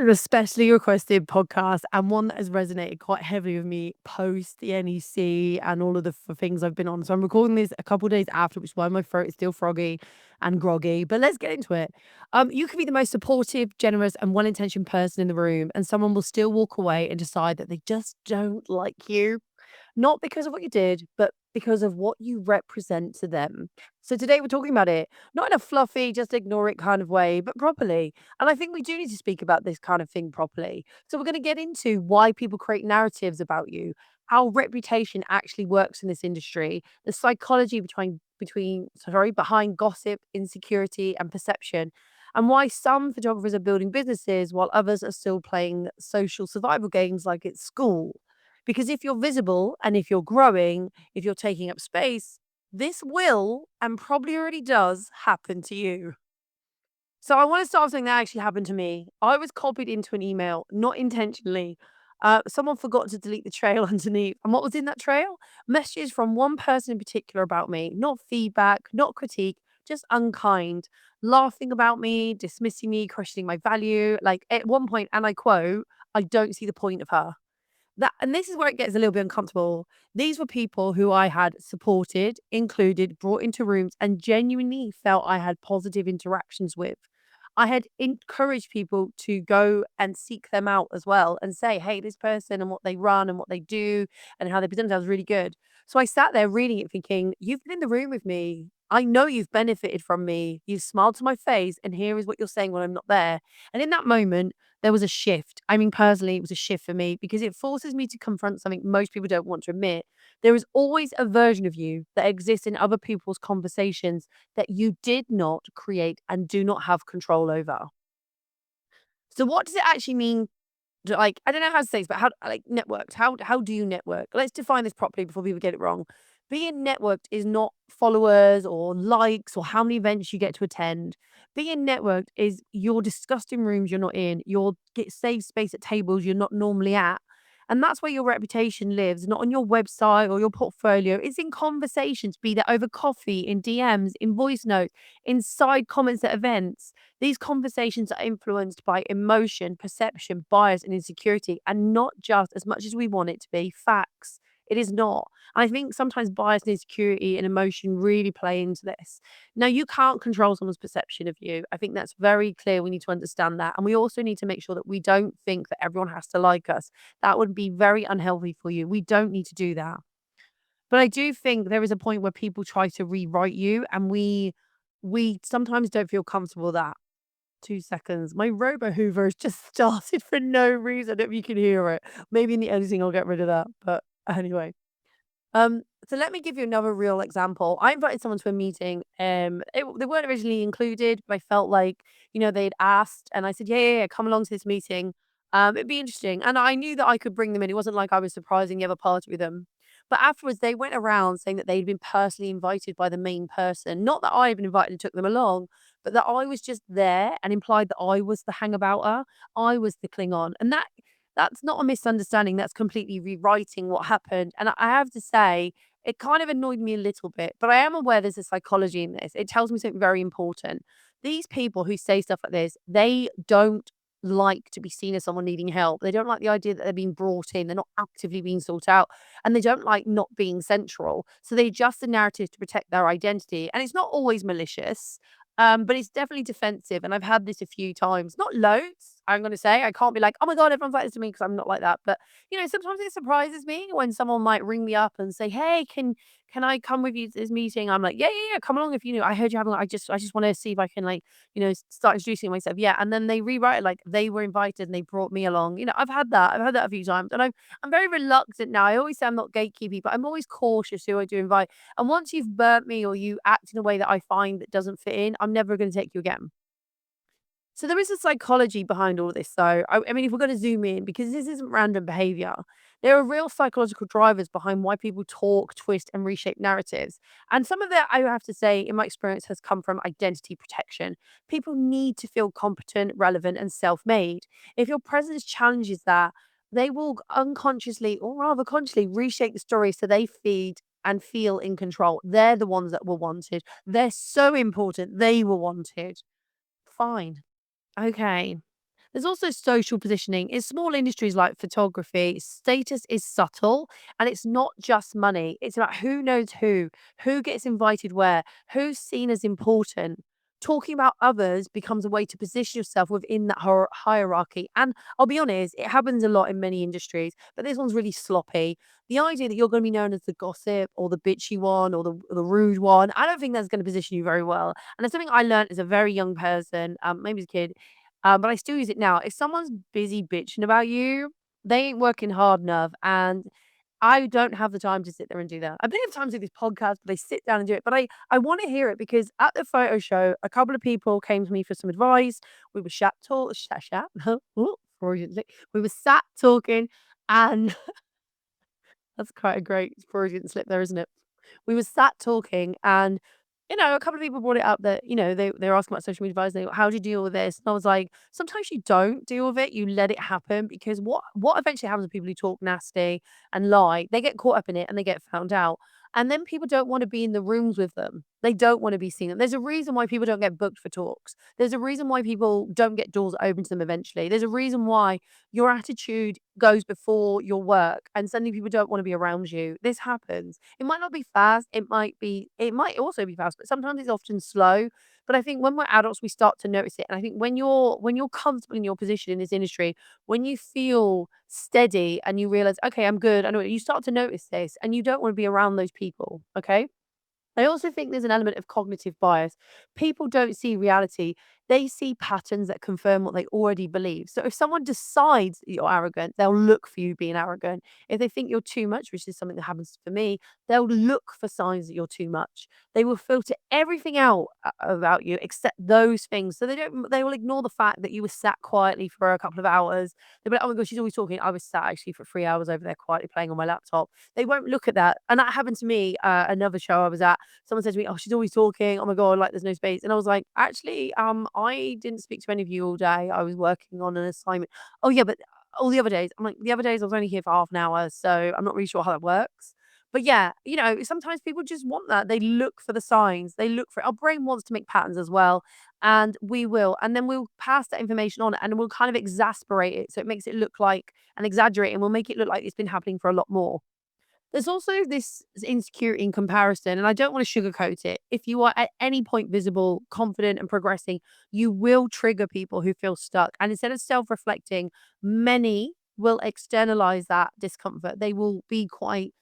An especially requested podcast and one that has resonated quite heavily with me post the NEC and all of the things I've been on. So I'm recording this a couple days after, which is why my throat is still froggy and groggy. But let's get into it. You can be the most supportive, generous, and well-intentioned person in the room, and someone will still walk away and decide that they just don't like you. Not because of what you did, but because of what you represent to them. So today we're talking about it, not in a fluffy, just ignore it kind of way, but properly. And I think we do need to speak about this kind of thing properly. So we're going to get into why people create narratives about you, how reputation actually works in this industry, the psychology behind gossip, insecurity, and perception, and why some photographers are building businesses while others are still playing social survival games like it's school. Because if you're visible and if you're growing, if you're taking up space, this will and probably already does happen to you. So I want to start with something that actually happened to me. I was copied into an email, not intentionally. Someone forgot to delete the trail underneath. And what was in that trail? Messages from one person in particular about me, not feedback, not critique, just unkind, laughing about me, dismissing me, questioning my value. Like at one point, and I quote, I don't see the point of her. And this is where it gets a little bit uncomfortable. These were people who I had supported, included, brought into rooms, and genuinely felt I had positive interactions with. I had encouraged people to go and seek them out as well and say, hey, this person and what they run and what they do and how they present themselves is really good. So I sat there reading it thinking, you've been in the room with me. I know you've benefited from me. You've smiled to my face, and here is what you're saying when I'm not there. And in that moment, there was a shift. I mean, personally, it was a shift for me because it forces me to confront something most people don't want to admit. There is always a version of you that exists in other people's conversations that you did not create and do not have control over. So, what does it actually mean? Like, I don't know how to say this, but how like networks? How do you network? Let's define this properly before people get it wrong. Being networked is not followers or likes or how many events you get to attend. Being networked is you're discussed in rooms you're not in. You'll get safe space at tables you're not normally at. And that's where your reputation lives, not on your website or your portfolio. It's in conversations, be that over coffee, in DMs, in voice notes, in side comments at events. These conversations are influenced by emotion, perception, bias, and insecurity, and not just as much as we want it to be facts. It is not. And I think sometimes bias and insecurity and emotion really play into this. Now, you can't control someone's perception of you. I think that's very clear. We need to understand that. And we also need to make sure that we don't think that everyone has to like us. That would be very unhealthy for you. We don't need to do that. But I do think there is a point where people try to rewrite you, and we sometimes don't feel comfortable with that. 2 seconds. My robo hoover has just started for no reason. I don't know if you can hear it. Maybe in the editing I'll get rid of that, but anyway. So let me give you another real example. I invited someone to a meeting. They weren't originally included, but I felt like, they'd asked, and I said, yeah, yeah, yeah, come along to this meeting. It'd be interesting. And I knew that I could bring them in. It wasn't like I was surprising the other party with them. But afterwards, they went around saying that they'd been personally invited by the main person. Not that I had been invited and took them along, but that I was just there and implied that I was the hangabouter. I was the Klingon. And that's not a misunderstanding, that's completely rewriting what happened, and I have to say, it kind of annoyed me a little bit, but I am aware there's a psychology in this. It tells me something very important. These people who say stuff like this, they don't like to be seen as someone needing help. They don't like the idea that they're being brought in, they're not actively being sought out, and they don't like not being central. So they adjust the narrative to protect their identity, and it's not always malicious. But it's definitely defensive, and I've had this a few times. Not loads, I'm gonna say. I can't be like, "Oh my god, everyone's like this to me," because 'cause I'm not like that. But, sometimes it surprises me when someone might ring me up and say, "Hey, can I come with you to this meeting?" I'm like, "Yeah, yeah, yeah, come along if I heard you having I just wanna see if I can, like, start introducing myself." Yeah, and then they rewrite it like they were invited and they brought me along. I've had that. I've had that a few times, and I'm very reluctant now. I always say I'm not gatekeeping, but I'm always cautious who I do invite. And once you've burnt me or you act in a way that I find that doesn't fit in, I'm never gonna take you again. So there is a psychology behind all this though. I mean, if we're gonna zoom in, because this isn't random behavior, there are real psychological drivers behind why people talk, twist, and reshape narratives. And some of that, I have to say, in my experience, has come from identity protection. People need to feel competent, relevant, and self-made. If your presence challenges that, they will unconsciously or rather consciously reshape the story so they feed and feel in control. They're the ones that were wanted. They're so important. They were wanted. Fine. Okay. There's also social positioning. In small industries like photography, status is subtle and it's not just money. It's about who knows who gets invited where, who's seen as important. Talking about others becomes a way to position yourself within that hierarchy. And I'll be honest, it happens a lot in many industries, but this one's really sloppy. The idea that you're going to be known as the gossip or the bitchy one or the rude one, I don't think that's going to position you very well. And it's something I learned as a very young person, maybe as a kid, but I still use it now. If someone's busy bitching about you, they ain't working hard enough. And I don't have the time to sit there and do that. I've been able time to do this podcast, but they sit down and do it. But I want to hear it because at the photo show, a couple of people came to me for some advice. We were ooh, Freudian slip. We were sat talking, and that's quite a great Freudian slip there, isn't it? We were sat talking and, a couple of people brought it up that, they were asking about social media advice. They go, how do you deal with this? And I was like, sometimes you don't deal with it. You let it happen because what eventually happens with people who talk nasty and lie, they get caught up in it and they get found out. And then people don't want to be in the rooms with them. They don't want to be seen. There's a reason why people don't get booked for talks. There's a reason why people don't get doors open to them eventually. There's a reason why your attitude goes before your work and suddenly people don't want to be around you. This happens. It might not be fast. It might also be fast, but sometimes it's often slow. But I think when we're adults, we start to notice it. And I think when you're comfortable in your position in this industry, when you feel steady and you realize, okay, I'm good, I know it, you start to notice this and you don't want to be around those people. Okay. I also think there's an element of cognitive bias. People don't see reality. They see patterns that confirm what they already believe. So if someone decides that you're arrogant, they'll look for you being arrogant. If they think you're too much, which is something that happens for me, they'll look for signs that you're too much. They will filter everything out about you except those things. So they will ignore the fact that you were sat quietly for a couple of hours. They'll be like, oh my gosh, she's always talking. I was sat actually for 3 hours over there quietly playing on my laptop. They won't look at that. And that happened to me another show I was at. Someone said to me, "Oh, she's always talking. Oh my God, like there's no space." And I was like, "Actually, I didn't speak to any of you all day. I was working on an assignment." "Oh yeah, but all the other days." I'm like, "The other days I was only here for half an hour, so I'm not really sure how that works." But yeah, sometimes people just want that. They look for the signs. They look for it. Our brain wants to make patterns as well, and we will. And then we'll pass that information on, and we'll kind of exasperate it, so it makes it look like and exaggerate, and we'll make it look like it's been happening for a lot more. There's also this insecurity in comparison, and I don't want to sugarcoat it. If you are at any point visible, confident, and progressing, you will trigger people who feel stuck. And instead of self reflecting, many will externalize that discomfort. They will be quite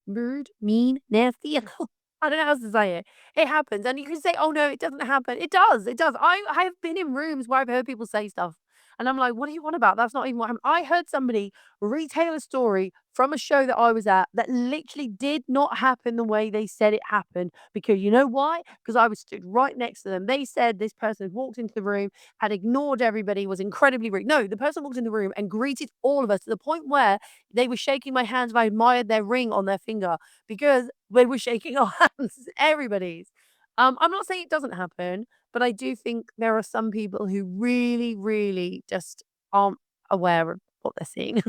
rude, mean, nasty. I don't know how else to say it. It happens. And you can say, oh no, it doesn't happen. It does. It does. I have been in rooms where I've heard people say stuff. And I'm like, what do you want about? That's not even what happened. I heard somebody retell a story from a show that I was at that literally did not happen the way they said it happened. Because you know why? Because I was stood right next to them. They said this person had walked into the room, had ignored everybody, was incredibly rude. No, the person walked in the room and greeted all of us to the point where they were shaking my hands. I admired their ring on their finger because they were shaking our hands, everybody's. I'm not saying it doesn't happen, but I do think there are some people who really, really just aren't aware of what they're seeing.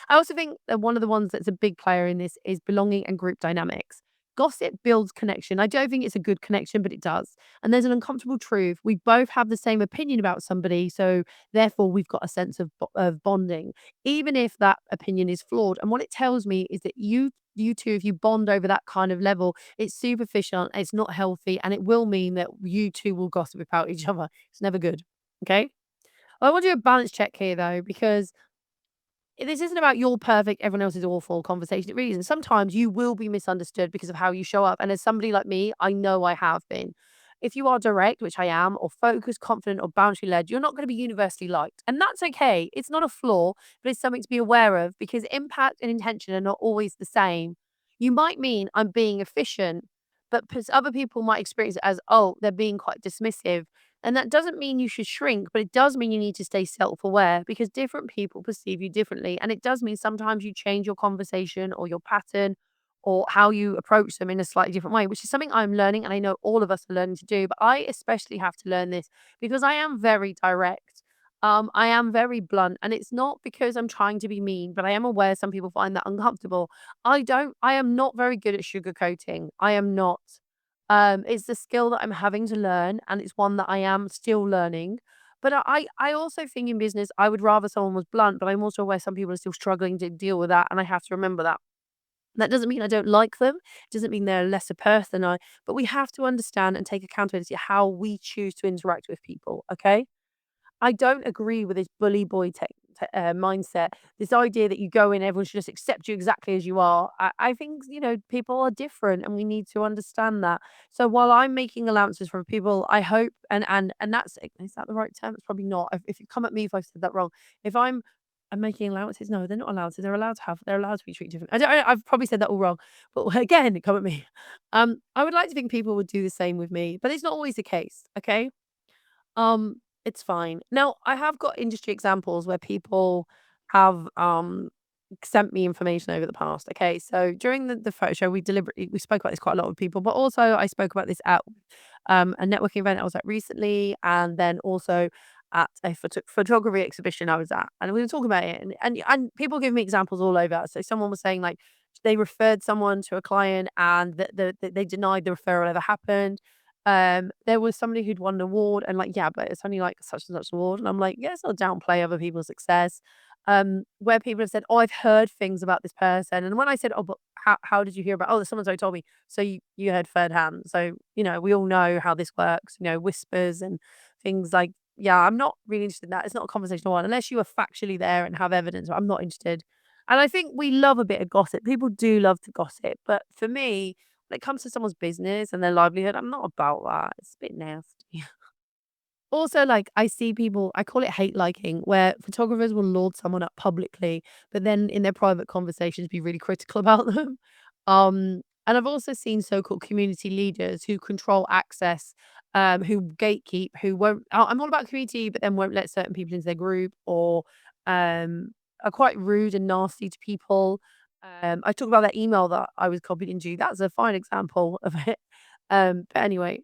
I also think that one of the ones that's a big player in this is belonging and group dynamics. Gossip builds connection. I don't think it's a good connection, but it does. And there's an uncomfortable truth. We both have the same opinion about somebody, so therefore we've got a sense of bonding, even if that opinion is flawed. And what it tells me is that you two, if you bond over that kind of level, it's superficial, it's not healthy, and it will mean that you two will gossip about each other. It's never good. Okay. I want to do a balance check here though, because this isn't about you're perfect, everyone else is awful conversation. It really isn't. Sometimes you will be misunderstood because of how you show up. And as somebody like me, I know I have been. If you are direct, which I am, or focused, confident, or boundary led, you're not going to be universally liked. And that's okay. It's not a flaw, but it's something to be aware of because impact and intention are not always the same. You might mean I'm being efficient, but other people might experience it as, oh, they're being quite dismissive. And that doesn't mean you should shrink, but it does mean you need to stay self aware because different people perceive you differently. And it does mean sometimes you change your conversation or your pattern or how you approach them in a slightly different way, which is something I'm learning. And I know all of us are learning to do, but I especially have to learn this because I am very direct. I am very blunt, and it's not because I'm trying to be mean, but I am aware some people find that uncomfortable. I am not very good at sugarcoating. I am not. It's a skill that I'm having to learn, and it's one that I am still learning. But I also think in business, I would rather someone was blunt, but I'm also aware some people are still struggling to deal with that, and I have to remember that. That doesn't mean I don't like them. It doesn't mean they're a lesser person than I, but we have to understand and take accountability how we choose to interact with people, okay? I don't agree with this bully boy mindset. This idea that you go in, everyone should just accept you exactly as you are. I think people are different, and we need to understand that. So while I'm making allowances for people, I hope, and that's is that the right term? It's probably not. If you come at me if I've said that wrong, if I'm making allowances. No, they're not allowances. They're allowed to be treated different. I've probably said that all wrong, but again, come at me. I would like to think people would do the same with me, but it's not always the case. Okay. It's fine. Now, I have got industry examples where people have sent me information over the past. Okay, so during the photo show, we spoke about this quite a lot with people, but also I spoke about this at a networking event I was at recently, and then also at a photography exhibition I was at, and we were talking about it, and people give me examples all over. So someone was saying like they referred someone to a client, and they denied the referral ever happened. There was somebody who'd won an award and like, "Yeah, but it's only like such and such award." And I'm like, "Yeah, it's not downplay other people's success." Where people have said, "Oh, I've heard things about this person." And when I said, "Oh, but how did you hear about?" "Oh, someone so told me." So you heard third hand. So, we all know how this works, whispers and things like, yeah, I'm not really interested in that. It's not a conversational one. Unless you are factually there and have evidence, I'm not interested. And I think we love a bit of gossip. People do love to gossip. But for me, when it comes to someone's business and their livelihood, I'm not about that. It's a bit nasty. Also, like, I see people, I call it hate liking, where photographers will laud someone up publicly, but then in their private conversations be really critical about them. And I've also seen so-called community leaders who control access, who gatekeep, who won't. I'm all about community, but then won't let certain people into their group, or are quite rude and nasty to people. I talk about that email that I was copied into. That's a fine example of it. But anyway,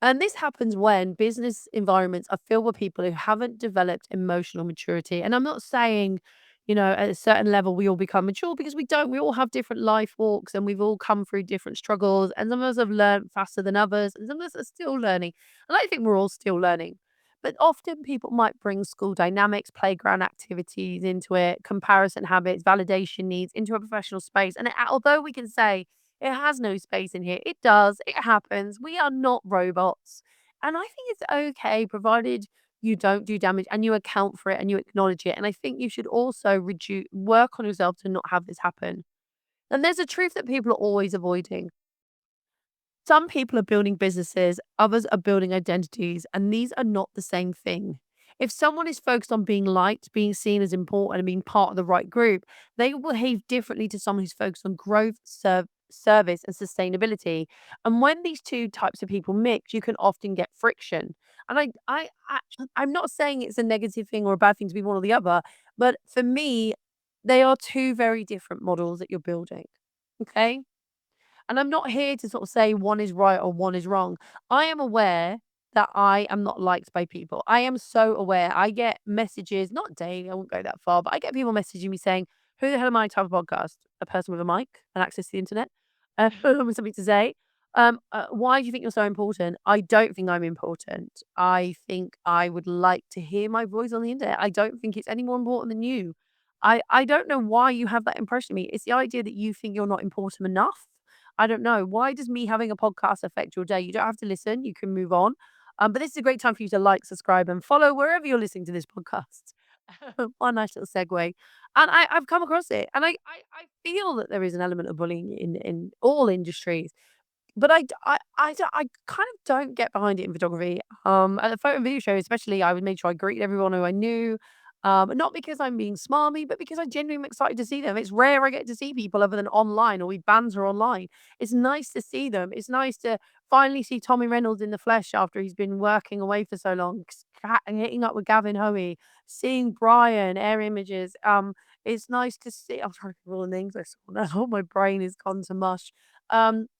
and this happens when business environments are filled with people who haven't developed emotional maturity. And I'm not saying, at a certain level we all become mature, because we don't. We all have different life walks, and we've all come through different struggles. And some of us have learned faster than others, and some of us are still learning. And I think we're all still learning. But often people might bring school dynamics, playground activities into it, comparison habits, validation needs into a professional space. And although we can say, it has no space in here, it does, it happens. We are not robots. And I think it's okay, provided you don't do damage and you account for it and you acknowledge it. And I think you should also work on yourself to not have this happen. And there's a truth that people are always avoiding. Some people are building businesses, others are building identities, and these are not the same thing. If someone is focused on being liked, being seen as important, and being part of the right group, they will behave differently to someone who's focused on growth, service, and sustainability. And when these two types of people mix, you can often get friction. And I'm not saying it's a negative thing or a bad thing to be one or the other, but for me, they are two very different models that you're building. Okay. And I'm not here to sort of say one is right or one is wrong. I am aware that I am not liked by people. I am so aware. I get messages, not daily, I won't go that far, but I get people messaging me saying, "Who the hell am I to have a podcast? A person with a mic and access to the internet, with something to say. Why do you think you're so important?" I don't think I'm important. I think I would like to hear my voice on the internet. I don't think it's any more important than you. I don't know why you have that impression of me. It's the idea that you think you're not important enough. I don't know. Why does me having a podcast affect your day? You don't have to listen. You can move on. But this is a great time for you to like, subscribe, and follow wherever you're listening to this podcast. One nice little segue. And I've come across it. And I feel that there is an element of bullying in all industries. But I kind of don't get behind it in photography. At the photo and video show especially, I would make sure I greeted everyone who I knew. Not because I'm being smarmy, but because I genuinely am excited to see them. It's rare I get to see people other than online, or we banter online. It's nice to see them. It's nice to finally see Tommy Reynolds in the flesh after he's been working away for so long, hitting up with Gavin Hoey, seeing Brian, Air Images. It's nice to see. I'm trying to think of all the names I saw now. My brain is gone to mush.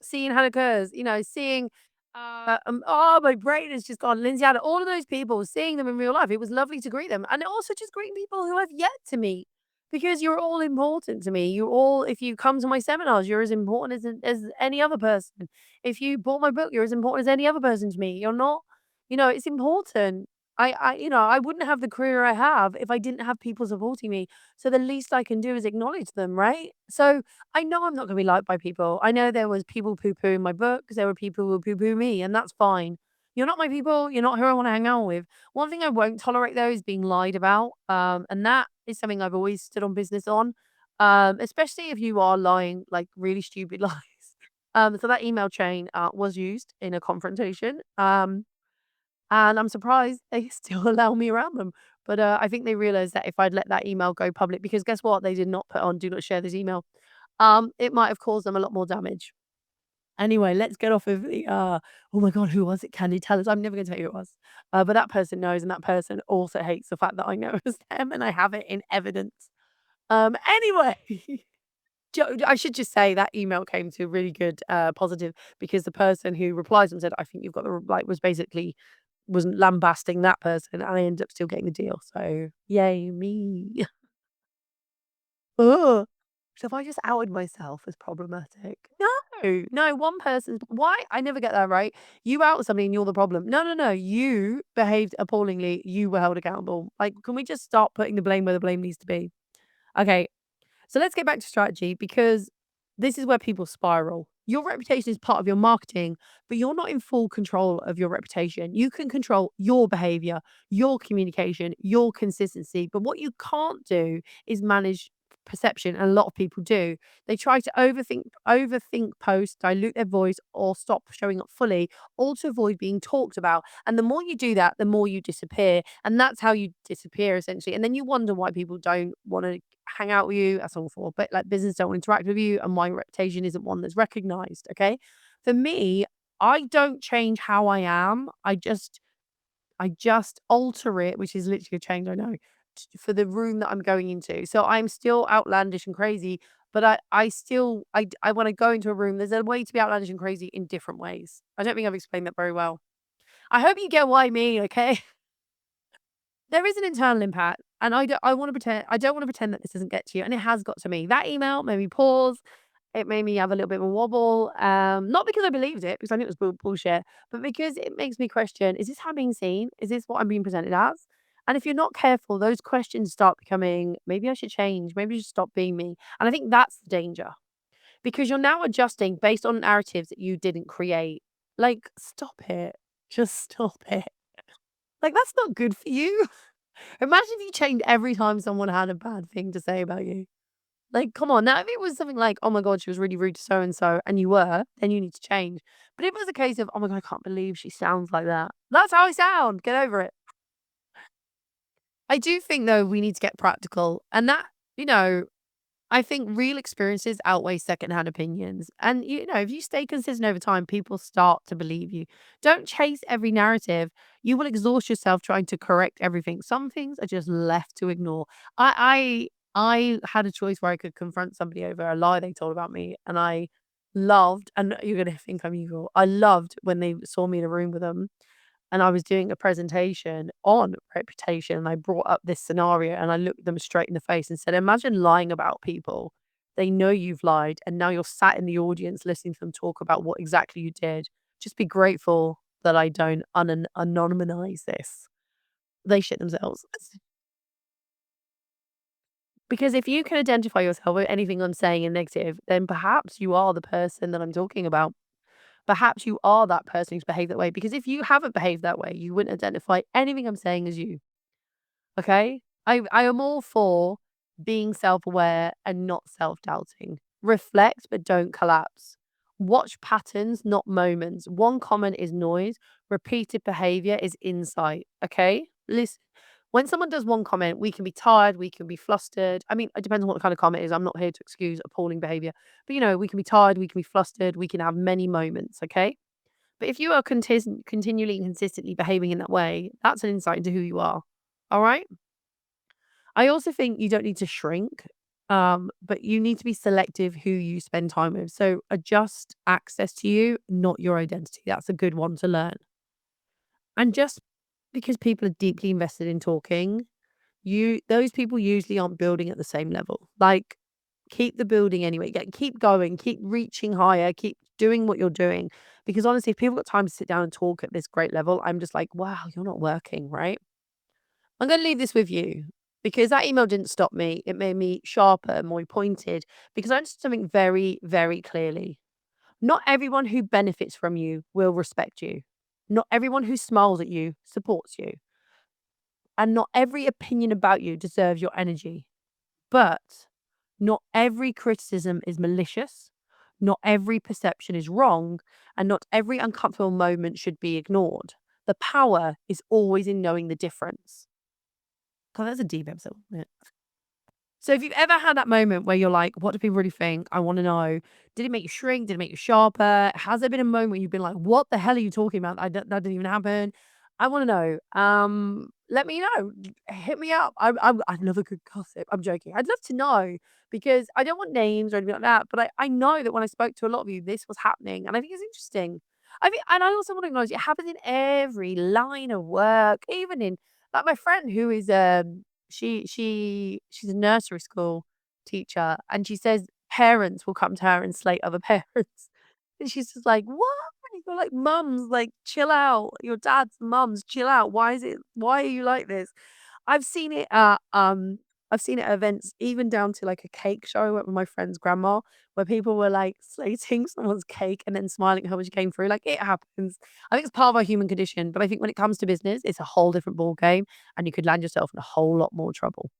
Seeing Hannah Kurz, seeing oh, my brain has just gone. Lindsay Adler, all of those people, seeing them in real life, it was lovely to greet them. And also just greeting people who I've yet to meet, because you're all important to me. If you come to my seminars, you're as important as any other person. If you bought my book, you're as important as any other person to me. You're not, it's important. I wouldn't have the career I have if I didn't have people supporting me. So the least I can do is acknowledge them, right? So I know I'm not going to be liked by people. I know there was people poo-pooing my books. There were people who poo-poo me, and that's fine. You're not my people. You're not who I want to hang out with. One thing I won't tolerate though is being lied about. And that is something I've always stood on business on. Especially if you are lying like really stupid lies. So that email chain was used in a confrontation. And I'm surprised they still allow me around them. But, I think they realized that if I'd let that email go public, because guess what? They did not put on "Do not share this email." It might have caused them a lot more damage. Anyway, let's get off of the, oh my god, who was it? Can you tell us? I'm never gonna tell you who it was. But that person knows, and that person also hates the fact that I know it was them, and I have it in evidence. Anyway. I should just say that email came to a really good, positive, because the person who replies and said, "I think you've got the like," was basically was lambasting that person, and I ended up still getting the deal. So yay me. Ugh. So if I just outed myself as problematic? No, no, one person's why? I never get that right. You out somebody and you're the problem. No, no, no. You behaved appallingly. You were held accountable. Like, can we just start putting the blame where the blame needs to be? Okay, so let's get back to strategy, because this is where people spiral. Your reputation is part of your marketing, but you're not in full control of your reputation. You can control your behavior, your communication, your consistency. But what you can't do is manage perception. And a lot of people do. They try to overthink posts, dilute their voice, or stop showing up fully, all to avoid being talked about. And the more you do that, the more you disappear. And that's how you disappear essentially. And then you wonder why people don't want to hang out with you. That's awful. But like business don't want to interact with you, and my reputation isn't one that's recognized. Okay. For me, I don't change how I am. I just alter it, which is literally a change, I know, for the room that I'm going into. So I'm still outlandish and crazy, but I when I go into a room, there's a way to be outlandish and crazy in different ways. I don't think I've explained that very well. I hope you get what I mean, okay? There is an internal impact, and I don't wanna pretend that this doesn't get to you, and it has got to me. That email made me pause, it made me have a little bit of a wobble, not because I believed it, because I knew it was bullshit, but because it makes me question, "Is this how I'm being seen? Is this what I'm being presented as?" And if you're not careful, those questions start becoming, "Maybe I should change, maybe I should stop being me." And I think that's the danger, because you're now adjusting based on narratives that you didn't create. Like, stop it. Just stop it. Like, that's not good for you. Imagine if you changed every time someone had a bad thing to say about you. Like, come on. Now, if it was something like, "Oh my god, she was really rude to so and so," and you were, then you need to change. But if it was a case of, "Oh my god, I can't believe she sounds like that." That's how I sound. Get over it. I do think though we need to get practical, and that, you know, I think real experiences outweigh secondhand opinions. And, if you stay consistent over time, people start to believe you. Don't chase every narrative. You will exhaust yourself trying to correct everything. Some things are just left to ignore. I had a choice where I could confront somebody over a lie they told about me. And I loved, and you're going to think I'm evil, I loved when they saw me in a room with them and I was doing a presentation on reputation, and I brought up this scenario and I looked them straight in the face and said, "Imagine lying about people. They know you've lied, and now you're sat in the audience listening to them talk about what exactly you did. Just be grateful that I don't anonymize this." They shit themselves. Because if you can identify yourself with anything I'm saying in negative, then perhaps you are the person that I'm talking about. Perhaps you are that person who's behaved that way. Because if you haven't behaved that way, you wouldn't identify anything I'm saying as you. Okay? I am all for being self-aware and not self-doubting. Reflect, but don't collapse. Watch patterns, not moments. One comment is noise. Repeated behavior is insight. Okay? Listen. When someone does one comment, we can be tired, we can be flustered. I mean, it depends on what kind of comment it is. I'm not here to excuse appalling behavior. But we can be tired, we can be flustered, we can have many moments, okay? But if you are continually and consistently behaving in that way, that's an insight into who you are. All right? I also think you don't need to shrink, but you need to be selective who you spend time with. So adjust access to you, not your identity. That's a good one to learn. And just because people are deeply invested in talking, those people usually aren't building at the same level. Like, keep the building anyway. Keep going, keep reaching higher, keep doing what you're doing. Because honestly, if people got time to sit down and talk at this great level, I'm just like, wow, you're not working, right? I'm going to leave this with you because that email didn't stop me. It made me sharper, more pointed, because I understood something very, very clearly. Not everyone who benefits from you will respect you. Not everyone who smiles at you supports you. And not every opinion about you deserves your energy. But not every criticism is malicious. Not every perception is wrong. And not every uncomfortable moment should be ignored. The power is always in knowing the difference. God, that's a deep episode. Yeah. So if you've ever had that moment where you're like, what do people really think? I want to know. Did it make you shrink? Did it make you sharper? Has there been a moment where you've been like, what the hell are you talking about? That didn't even happen. I want to know. Let me know. Hit me up. I love a good gossip. I'm joking. I'd love to know because I don't want names or anything like that. But I know that when I spoke to a lot of you, this was happening. And I think it's interesting. I think, and I also want to acknowledge it happens in every line of work, even in like my friend who is she's a nursery school teacher, and she says parents will come to her and slate other parents. And she's just like, "What?" You're like, "Mums, like, chill out. Your dad's mums, chill out. Why are you like this?" I've seen it at, I've seen it at events, even down to, like, a cake show I went with my friend's grandma, where people were, like, slating someone's cake and then smiling at her when she came through, like, it happens. I think it's part of our human condition, but I think when it comes to business, it's a whole different ball game, and you could land yourself in a whole lot more trouble.